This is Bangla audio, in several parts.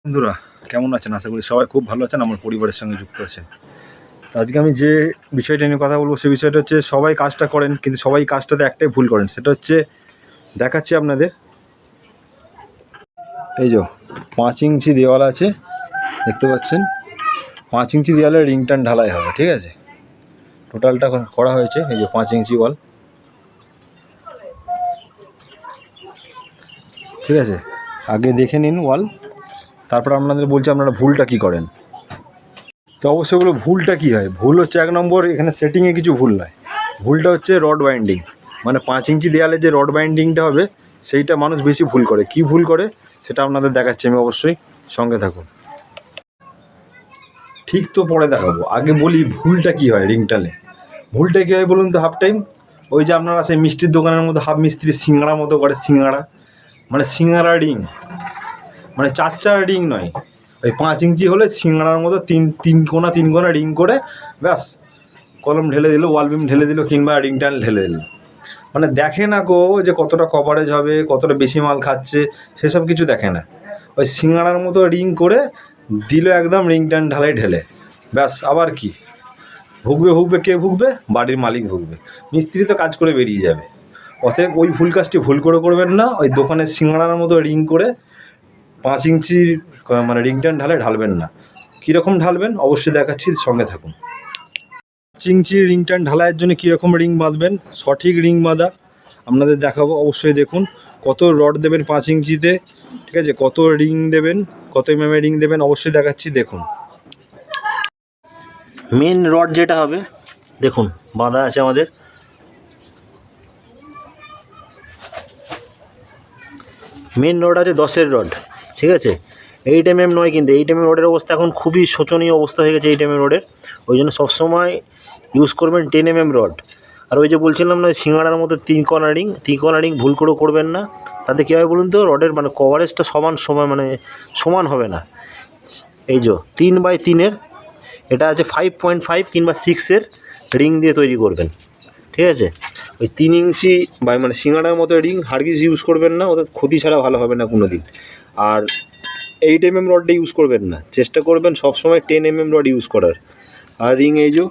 বন্ধুরা কেমন আছেন? আশা করি সবাই খুব ভালো আছেন, আমার পরিবারের সঙ্গে যুক্ত আছেন। তো আজকে আমি যে বিষয়টা নিয়ে কথা বলবো সেই বিষয়টা হচ্ছে সবাই কাজটা করেন কিন্তু সবাই কাজটাতে একটাই ভুল করেন, সেটা হচ্ছে দেখাচ্ছি আপনাদের। এই যে 5 ইঞ্চি দেওয়াল আছে, দেখতে পাচ্ছেন। 5 ইঞ্চি দেওয়ালে রিং টান ঢালাই হবে, ঠিক আছে। টোটালটা করা হয়েছে, এই যে 5 ইঞ্চি ওয়াল, ঠিক আছে। আগে দেখে নিন ওয়াল, তারপর আপনাদের বলছি আপনারা ভুলটা কি করেন। তো অবশ্যই বলো ভুলটা কী হয়। ভুল হচ্ছে 1 নম্বর, এখানে সেটিংয়ে কিছু ভুল নয়, ভুলটা হচ্ছে রড বাইন্ডিং। মানে 5 ইঞ্চি দেয়ালে যে রড বাইন্ডিংটা হবে সেইটা মানুষ বেশি ভুল করে। কি ভুল করে সেটা আপনাদের দেখাচ্ছি আমি, অবশ্যই সঙ্গে থাকুন। ঠিক তো পরে দেখাবো, আগে বলি ভুলটা কি হয় রিংটালে। ভুলটা কী হয় বলুন তো? হাফ টাইম ওই যে আপনারা সেই মিষ্টির দোকানের মতো হাফ মিস্ত্রি সিঙ্গাড়া মতো করে, সিঙ্গাড়া মানে সিঙ্গাড়া রিং, মানে 4 রিং নয়, ওই 5 ইঞ্চি হলে সিঙ্গাড়ার মতো তিন কোনা রিং করে ব্যাস কলম ঢেলে দিল, ওয়াল বিম ঢেলে দিল, কিংবা রিং টান ঢেলে দিল। মানে দেখে না গো যে কতটা কভারেজ হবে, কতটা বেশি মাল খাচ্ছে, সেসব কিছু দেখে না। ওই সিঙ্গাড়ার মতো রিং করে দিল একদম, রিং টান ঢালাই ঢেলে ব্যাস। আবার কি ভুগবে কে ভুগবে? বাড়ির মালিক ভুগবে, মিস্ত্রি তো কাজ করে বেরিয়ে যাবে। অতএব ওই ভুল কাজটি ভুল করে করবেন না। ওই দোকানের সিঙ্গাড়ার মতো রিং করে 5 ইঞ্চির মানে রিং টান ঢালবেন না। কীরকম ঢালবেন অবশ্যই দেখাচ্ছি, সঙ্গে থাকুন। 5 ইঞ্চি রিং টান ঢালাইয়ের জন্য কীরকম রিং বাঁধবেন, সঠিক রিং বাঁধা আপনাদের দেখাবো, অবশ্যই দেখুন। কত রড দেবেন 5 ইঞ্চিতে, ঠিক আছে, কত রিং দেবেন, কত এমএমের রিং দেবেন অবশ্যই দেখাচ্ছি, দেখুন। মেন রড যেটা হবে দেখুন বাঁধা আছে আমাদের, মেন রড আছে 10-এর রড, ঠিক আছে। 8mm নয়, কিন্তু 8mm রডের অবস্থা এখন খুবই শোচনীয় অবস্থা হয়ে গেছে 8mm রডের। ওই জন্য সবসময় ইউজ করবেন 10mm রড। আর ওই যে বলছিলাম না, সিঙ্গাড়ার মতো 3 কোনা রিং ভুল করে করবেন না। তাতে কী হবে বলুন তো? রডের মানে কভারেজটা সমান হবে না। এই যে 3x3-এর, এটা আছে 5.5 কিংবা 6-এর রিং দিয়ে তৈরি করবেন, ঠিক আছে। ওই 3 ইঞ্চি বা মানে সিঙ্গাড়ার মতো রিং হারগিজ ইউজ করবেন না, ওদের ক্ষতি ছাড়া ভালো হবে না কোনো দিন। আর 8mm রডটা ইউজ করবেন না, চেষ্টা করবেন সবসময় 10mm রড ইউজ করার। আর রিং এই যে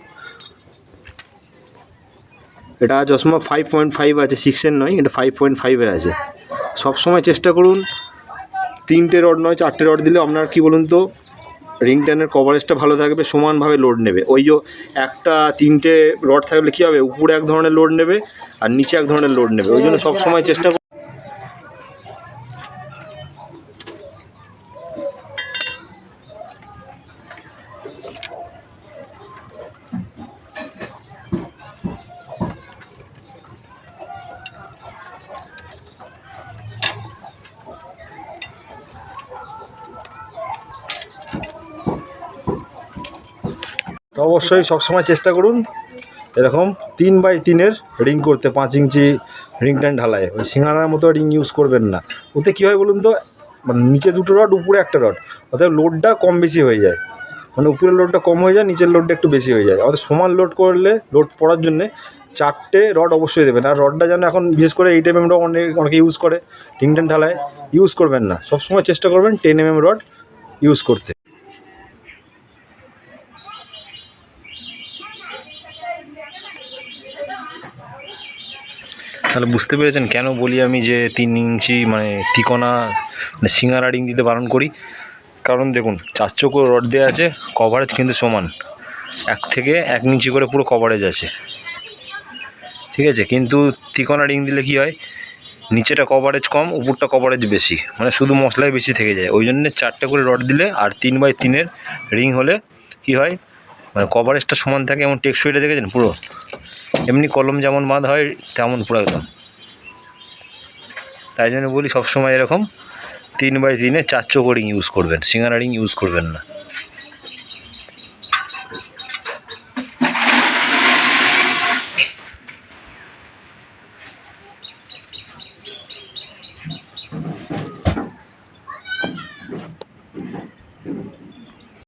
এটা চশমা 5.5 আছে, 6-এর নয়, এটা 5.5-এর আছে। সবসময় চেষ্টা করুন 3টে রড নয় 4টে রড দিলে আপনার কী বলুন তো, রিং টানের কভারেজটা ভালো থাকবে, সমানভাবে লোড নেবে। ওই যে 3টে রড থাকলে কী হবে, উপরে এক ধরনের লোড নেবে আর নিচে এক ধরনের লোড নেবে। ওই জন্য সবসময় চেষ্টা তো অবশ্যই সবসময় চেষ্টা করুন এরকম 3x3-এর রিং করতে, 5 ইঞ্চি রিং টান ঢালাই। ওই সিঙ্গাড়ার মতো রিং ইউজ করবেন না। ওতে কী হয় বলুন তো, মানে নিচে 2টো রড, উপরে একটা রড, অর্থাৎ লোডটা কম বেশি হয়ে যায়। মানে উপরের লোডটা কম হয়ে যায়, নিচের লোডটা একটু বেশি হয়ে যায়। অর্থাৎ সমান লোড করলে, লোড পড়ার জন্যে 4টে রড অবশ্যই দেবেন। আর রডটা যেন এখন বিশেষ করে 8mm রড অনেকে ইউজ করে রিং টান ঢালাই, ইউজ করবেন না। সবসময় চেষ্টা করবেন 10mm রড ইউজ করতে। তাহলে বুঝতে পেরেছেন কেন বলি আমি যে 3 ইঞ্চি মানে তিকোনা মানে সিঙ্গারা রিং দিতে বারণ করি। কারণ দেখুন 4 চৌকো রড দেওয়া আছে, কভারেজ কিন্তু সমান, 1 থেকে 1 ইঞ্চি করে পুরো কভারেজ আছে, ঠিক আছে। কিন্তু তিকোনা রিং দিলে কি হয়, নিচেটা কভারেজ কম, উপরটা কভারেজ বেশি, মানে শুধু মশলাই বেশি থেকে যায়। ওই জন্য 4টে করে রড দিলে আর 3x3-এর রিং হলে কি হয়, মানে কভারেজটা সমান থাকে। এবং টেকসইটা দেখেছেন পুরো এমনি কলম যেমন বাঁধ হয় তেমন পুরো একদম। তাই জন্য বলি সবসময় এরকম 3x3-এ 4 চৌকো রিং ইউজ করবেন, সিঙ্গারা রিং ইউজ করবেন না।